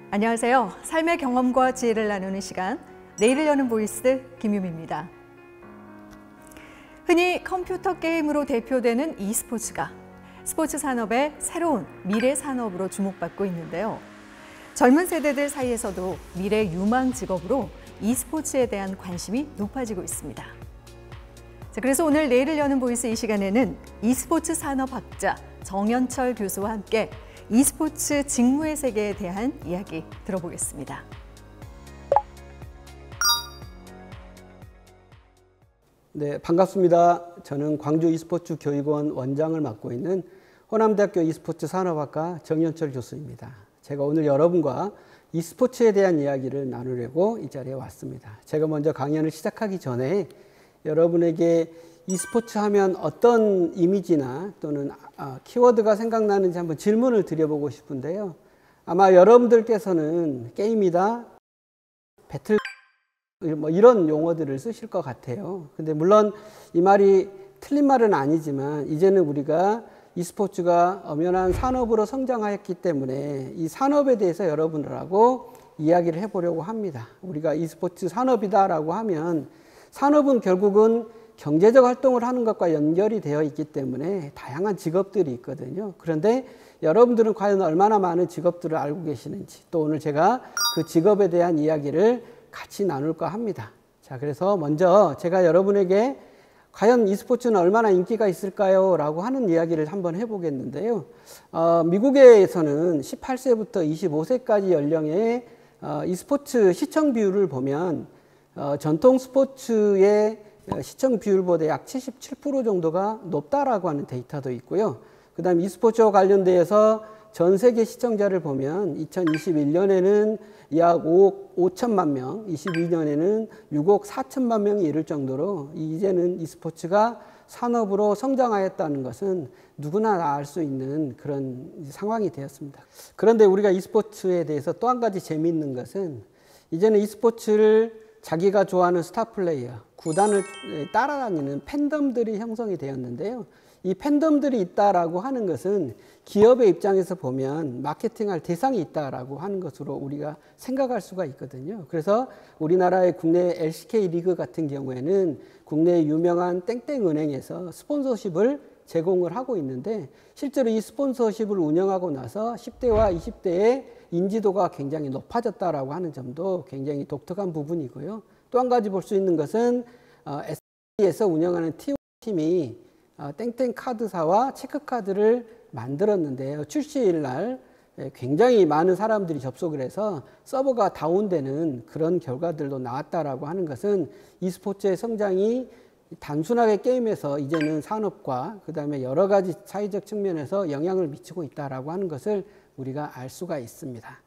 안녕하세요. 삶의 경험과 지혜를 나누는 시간, 내일을 여는 보이스 김유미입니다. 흔히 컴퓨터 게임으로 대표되는 e스포츠가 스포츠 산업의 새로운 미래 산업으로 주목받고 있는데요. 젊은 세대들 사이에서도 미래 유망 직업으로 e스포츠에 대한 관심이 높아지고 있습니다. 그래서 오늘 내일을 여는 보이스 이 시간에는 e스포츠 산업학자 정연철 교수와 함께 e스포츠 직무의 세계에 대한 이야기 들어보겠습니다. 네, 반갑습니다. 저는 광주 e스포츠 교육원 원장을 맡고 있는 호남대학교 e스포츠 산업학과 정연철 교수입니다. 제가 오늘 여러분과 e스포츠에 대한 이야기를 나누려고 이 자리에 왔습니다. 제가 먼저 강연을 시작하기 전에 여러분에게 e스포츠 하면 어떤 이미지나 또는 키워드가 생각나는지 한번 질문을 드려보고 싶은데요. 아마 여러분들께서는 게임이다, 배틀 뭐 이런 용어들을 쓰실 것 같아요. 근데 물론 이 말이 틀린 말은 아니지만 이제는 우리가 e스포츠가 엄연한 산업으로 성장하였기 때문에 이 산업에 대해서 여러분들하고 이야기를 해보려고 합니다. 우리가 e스포츠 산업이다라고 하면 산업은 결국은 경제적 활동을 하는 것과 연결이 되어 있기 때문에 다양한 직업들이 있거든요. 그런데 여러분들은 과연 얼마나 많은 직업들을 알고 계시는지, 또 오늘 제가 그 직업에 대한 이야기를 같이 나눌까 합니다. 자, 그래서 먼저 제가 여러분에게 과연 e스포츠는 얼마나 인기가 있을까요? 라고 하는 이야기를 한번 해보겠는데요. 미국에서는 18세부터 25세까지 연령의 e스포츠 시청 비율을 보면 전통 스포츠의 시청 비율보다 약 77% 정도가 높다라고 하는 데이터도 있고요. 그 다음 e스포츠와 관련돼서 전 세계 시청자를 보면 2021년에는 약 5억 5천만 명, 22년에는 6억 4천만 명이 이를 정도로 이제는 e스포츠가 산업으로 성장하였다는 것은 누구나 알 수 있는 그런 상황이 되었습니다. 그런데 우리가 e스포츠에 대해서 또 한 가지 재미있는 것은 이제는 e스포츠를 자기가 좋아하는 스타 플레이어, 구단을 따라다니는 팬덤들이 형성이 되었는데요. 이 팬덤들이 있다라고 하는 것은 기업의 입장에서 보면 마케팅할 대상이 있다라고 하는 것으로 우리가 생각할 수가 있거든요. 그래서 우리나라의 국내 LCK 리그 같은 경우에는 국내 유명한 땡땡은행에서 스폰서십을 제공을 하고 있는데 실제로 이 스폰서십을 운영하고 나서 10대와 20대의 인지도가 굉장히 높아졌다라고 하는 점도 굉장히 독특한 부분이고요. 또 한 가지 볼 수 있는 것은 SK에서 운영하는 T1팀이 땡땡 카드사와 체크카드를 만들었는데요. 출시일 날 굉장히 많은 사람들이 접속을 해서 서버가 다운되는 그런 결과들도 나왔다라고 하는 것은 e스포츠의 성장이 단순하게 게임에서 이제는 산업과 그 다음에 여러 가지 사회적 측면에서 영향을 미치고 있다라고 하는 것을 우리가 알 수가 있습니다.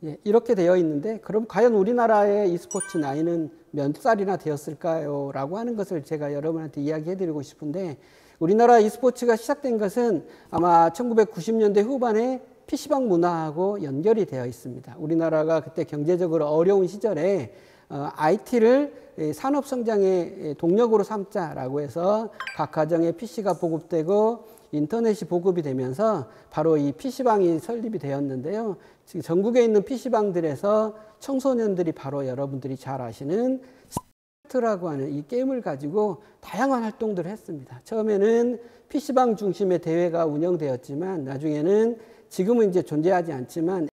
예, 이렇게 되어 있는데 그럼 과연 우리나라의 e스포츠 나이는 몇 살이나 되었을까요? 라고 하는 것을 제가 여러분한테 이야기해 드리고 싶은데 우리나라 e스포츠가 시작된 것은 아마 1990년대 후반에 PC방 문화하고 연결이 되어 있습니다. 우리나라가 그때 경제적으로 어려운 시절에 IT를 산업 성장의 동력으로 삼자라고 해서 각 가정에 PC가 보급되고 인터넷이 보급이 되면서 바로 이 PC방이 설립이 되었는데요. 지금 전국에 있는 PC방들에서 청소년들이 바로 여러분들이 잘 아시는 스타크래프트라고 하는 이 게임을 가지고 다양한 활동들을 했습니다. 처음에는 PC방 중심의 대회가 운영되었지만 나중에는 지금은 이제 존재하지 않지만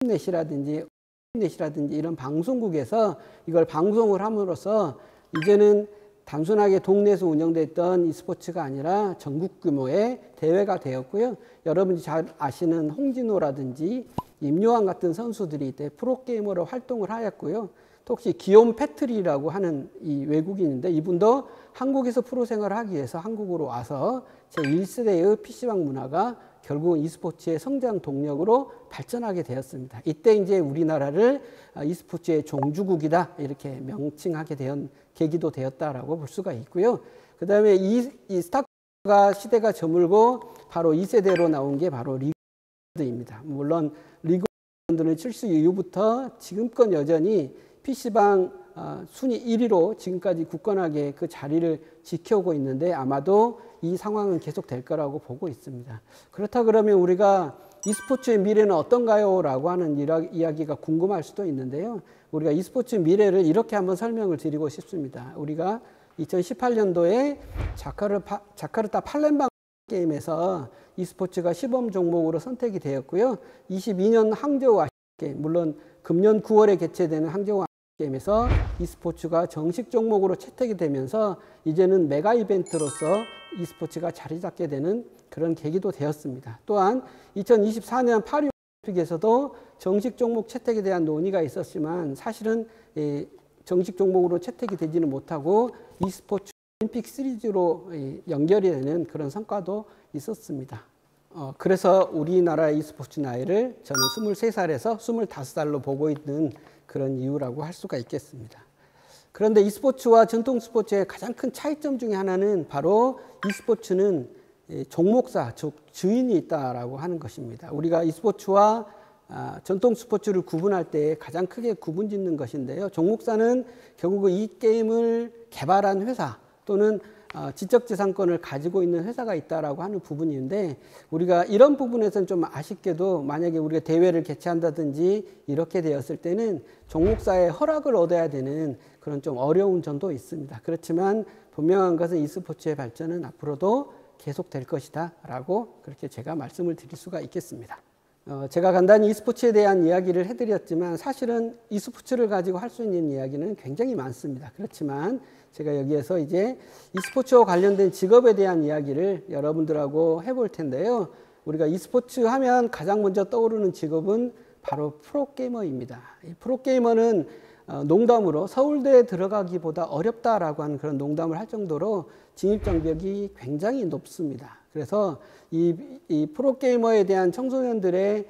넷이라든지 이런 방송국에서 이걸 방송을 함으로써 이제는 단순하게 동네에서 운영됐던 e스포츠가 아니라 전국 규모의 대회가 되었고요. 여러분이 잘 아시는 홍진호라든지 임요한 같은 선수들이 이때 프로게이머로 활동을 하였고요. 또 혹시 기욤 패트리라고 하는 이 외국인인데 이분도 한국에서 프로 생활을 하기 위해서 한국으로 와서 제1세대의 PC방 문화가 결국은 e스포츠의 성장 동력으로 발전하게 되었습니다. 이때 이제 우리나라를 e스포츠의 종주국이다 이렇게 명칭하게 된 계기도 되었다라고 볼 수가 있고요. 그 다음에 이 스타크래프트가 시대가 저물고 바로 2세대로 나온 게 바로 리그입니다. 물론 리그는 출시 이후부터 지금껏 여전히 PC방 순위 1위로 지금까지 굳건하게 그 자리를 지켜오고 있는데 아마도 이 상황은 계속될 거라고 보고 있습니다. 그렇다 그러면 우리가 e스포츠의 미래는 어떤가요? 라고 하는 이야기가 궁금할 수도 있는데요. 우리가 e스포츠 미래를 이렇게 한번 설명을 드리고 싶습니다. 우리가 2018년도에 자카르타 팔렘방 게임에서 e스포츠가 시범 종목으로 선택이 되었고요. 22년 항저우 아시안게임, 물론 금년 9월에 개최되는 항저우 게임에서 e스포츠가 정식 종목으로 채택이 되면서 이제는 메가 이벤트로서 e스포츠가 자리 잡게 되는 그런 계기도 되었습니다. 또한 2024년 파리 올림픽에서도 정식 종목 채택에 대한 논의가 있었지만 사실은 정식 종목으로 채택이 되지는 못하고 e스포츠 올림픽 시리즈로 연결이 되는 그런 성과도 있었습니다. 그래서 우리나라 e스포츠 나이를 저는 23살에서 25살로 보고 있는 그런 이유라고 할 수가 있겠습니다. 그런데 e스포츠와 전통 스포츠의 가장 큰 차이점 중에 하나는 바로 e스포츠는 종목사, 즉 주인이 있다라고 하는 것입니다. 우리가 e스포츠와 전통 스포츠를 구분할 때 가장 크게 구분 짓는 것인데요. 종목사는 결국 이 게임을 개발한 회사 또는 지적재산권을 가지고 있는 회사가 있다라고 하는 부분인데 우리가 이런 부분에서는 좀 아쉽게도 만약에 우리가 대회를 개최한다든지 이렇게 되었을 때는 종목사의 허락을 얻어야 되는 그런 좀 어려운 점도 있습니다. 그렇지만 분명한 것은 e스포츠의 발전은 앞으로도 계속될 것이다 라고 그렇게 제가 말씀을 드릴 수가 있겠습니다. 제가 간단히 e스포츠에 대한 이야기를 해드렸지만 사실은 e스포츠를 가지고 할 수 있는 이야기는 굉장히 많습니다. 그렇지만 제가 여기에서 이제 e스포츠와 관련된 직업에 대한 이야기를 여러분들하고 해볼 텐데요. 우리가 e스포츠 하면 가장 먼저 떠오르는 직업은 바로 프로게이머입니다. 이 프로게이머는 농담으로 서울대에 들어가기보다 어렵다라고 하는 그런 농담을 할 정도로 진입장벽이 굉장히 높습니다. 그래서 이 프로게이머에 대한 청소년들의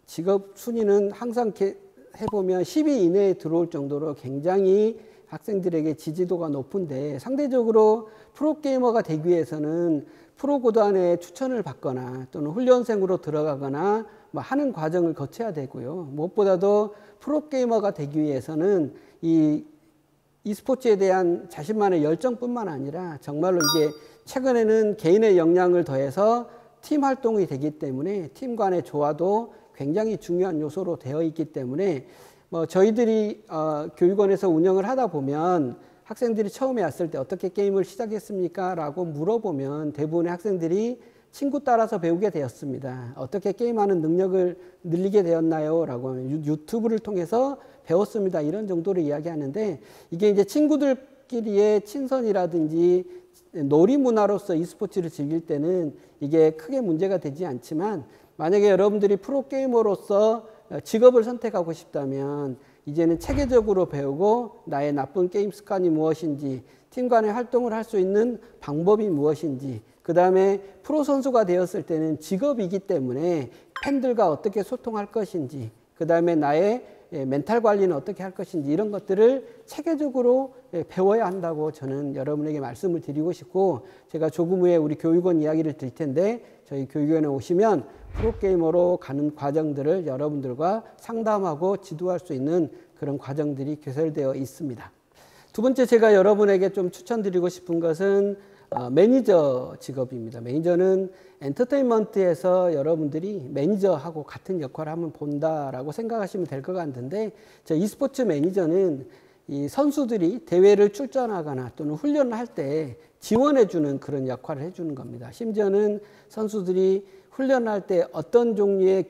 직업 순위는 항상 해보면 10위 이내에 들어올 정도로 굉장히 학생들에게 지지도가 높은데 상대적으로 프로게이머가 되기 위해서는 프로구단에 추천을 받거나 또는 훈련생으로 들어가거나 뭐 하는 과정을 거쳐야 되고요. 무엇보다도 프로게이머가 되기 위해서는 이 e스포츠에 대한 자신만의 열정뿐만 아니라 정말로 이게 최근에는 개인의 역량을 더해서 팀 활동이 되기 때문에 팀 간의 조화도 굉장히 중요한 요소로 되어 있기 때문에 저희들이 교육원에서 운영을 하다 보면 학생들이 처음에 왔을 때 어떻게 게임을 시작했습니까? 라고 물어보면 대부분의 학생들이 친구 따라서 배우게 되었습니다. 어떻게 게임하는 능력을 늘리게 되었나요? 라고 하면 유튜브를 통해서 배웠습니다. 이런 정도로 이야기하는데 이게 이제 친구들끼리의 친선이라든지 놀이 문화로서 e스포츠를 즐길 때는 이게 크게 문제가 되지 않지만 만약에 여러분들이 프로게이머로서 직업을 선택하고 싶다면 이제는 체계적으로 배우고 나의 나쁜 게임 습관이 무엇인지 팀 간의 활동을 할 수 있는 방법이 무엇인지 그 다음에 프로 선수가 되었을 때는 직업이기 때문에 팬들과 어떻게 소통할 것인지 그 다음에 나의 멘탈 관리는 어떻게 할 것인지 이런 것들을 체계적으로 배워야 한다고 저는 여러분에게 말씀을 드리고 싶고 제가 조금 후에 우리 교육원 이야기를 드릴 텐데 저희 교육원에 오시면 프로게이머로 가는 과정들을 여러분들과 상담하고 지도할 수 있는 그런 과정들이 개설되어 있습니다. 두 번째 제가 여러분에게 좀 추천드리고 싶은 것은 매니저 직업입니다. 매니저는 엔터테인먼트에서 여러분들이 매니저하고 같은 역할을 한번 본다라고 생각하시면 될 것 같은데 저 e스포츠 매니저는 이 선수들이 대회를 출전하거나 또는 훈련을 할 때 지원해주는 그런 역할을 해주는 겁니다. 심지어는 선수들이 훈련할 때 어떤 종류의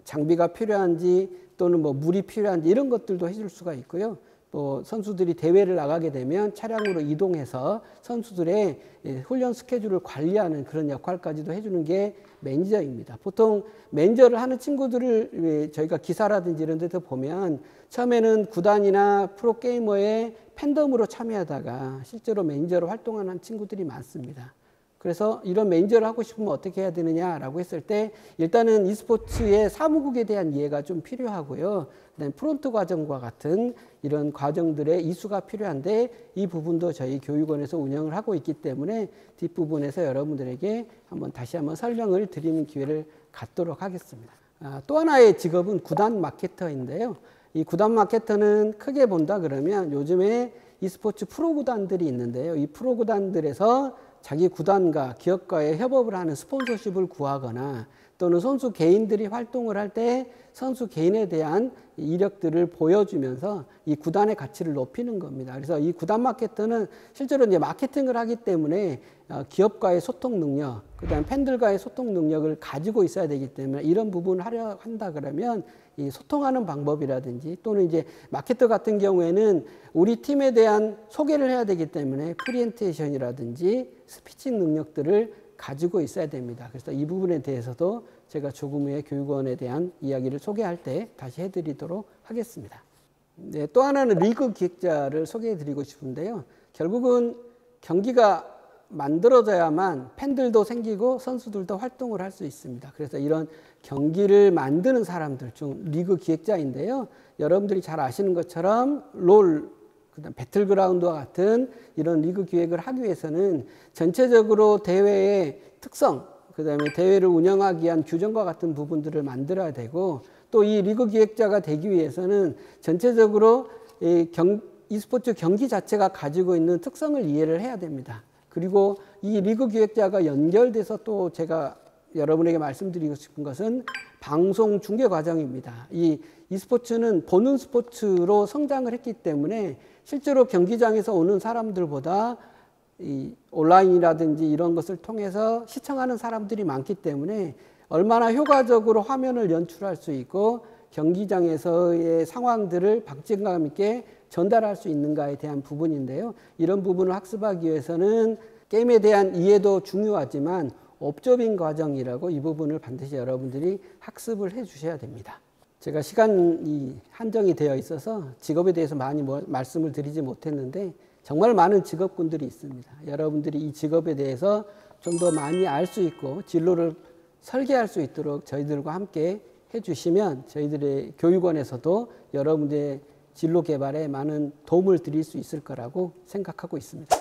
장비가 필요한지 또는 뭐 물이 필요한지 이런 것들도 해줄 수가 있고요. 또 선수들이 대회를 나가게 되면 차량으로 이동해서 선수들의 훈련 스케줄을 관리하는 그런 역할까지도 해주는 게 매니저입니다. 보통 매니저를 하는 친구들을 저희가 기사라든지 이런 데서 보면 처음에는 구단이나 프로게이머의 팬덤으로 참여하다가 실제로 매니저로 활동하는 친구들이 많습니다. 그래서 이런 매니저를 하고 싶으면 어떻게 해야 되느냐라고 했을 때 일단은 e스포츠의 사무국에 대한 이해가 좀 필요하고요. 그다음에 프론트 과정과 같은 이런 과정들의 이수가 필요한데 이 부분도 저희 교육원에서 운영을 하고 있기 때문에 뒷부분에서 여러분들에게 다시 한번 설명을 드리는 기회를 갖도록 하겠습니다. 또 하나의 직업은 구단 마케터인데요. 이 구단 마케터는 크게 본다 그러면 요즘에 e스포츠 프로구단들이 있는데요. 이 프로구단들에서 자기 구단과 기업과의 협업을 하는 스폰서십을 구하거나 또는 선수 개인들이 활동을 할 때 선수 개인에 대한 이력들을 보여주면서 이 구단의 가치를 높이는 겁니다. 그래서 이 구단 마케터는 실제로 이제 마케팅을 하기 때문에 기업과의 소통 능력, 그다음 팬들과의 소통 능력을 가지고 있어야 되기 때문에 이런 부분을 하려 한다 그러면 이 소통하는 방법이라든지 또는 이제 마케터 같은 경우에는 우리 팀에 대한 소개를 해야 되기 때문에 프리젠테이션이라든지 스피칭 능력들을 가지고 있어야 됩니다. 그래서 이 부분에 대해서도 제가 조금 후에 교육원에 대한 이야기를 소개할 때 다시 해드리도록 하겠습니다. 네, 또 하나는 리그 기획자를 소개해드리고 싶은데요. 결국은 경기가 만들어져야만 팬들도 생기고 선수들도 활동을 할 수 있습니다. 그래서 이런 경기를 만드는 사람들 중 리그 기획자인데요. 여러분들이 잘 아시는 것처럼 롤, 그다음 배틀그라운드와 같은 이런 리그 기획을 하기 위해서는 전체적으로 대회의 특성, 그다음에 대회를 운영하기 위한 규정과 같은 부분들을 만들어야 되고 또 이 리그 기획자가 되기 위해서는 전체적으로 e스포츠 경기 자체가 가지고 있는 특성을 이해를 해야 됩니다. 그리고 이 리그 기획자가 연결돼서 또 제가 여러분에게 말씀드리고 싶은 것은 방송 중계 과정입니다. 이 e스포츠는 보는 스포츠로 성장을 했기 때문에 실제로 경기장에서 오는 사람들보다 이 온라인이라든지 이런 것을 통해서 시청하는 사람들이 많기 때문에 얼마나 효과적으로 화면을 연출할 수 있고 경기장에서의 상황들을 박진감 있게 전달할 수 있는가에 대한 부분인데요. 이런 부분을 학습하기 위해서는 게임에 대한 이해도 중요하지만 옵저빙 과정이라고 이 부분을 반드시 여러분들이 학습을 해 주셔야 됩니다. 제가 시간이 한정이 되어 있어서 직업에 대해서 많이 말씀을 드리지 못했는데 정말 많은 직업군들이 있습니다. 여러분들이 이 직업에 대해서 좀 더 많이 알 수 있고 진로를 설계할 수 있도록 저희들과 함께 해주시면 저희들의 교육원에서도 여러분들의 진로 개발에 많은 도움을 드릴 수 있을 거라고 생각하고 있습니다.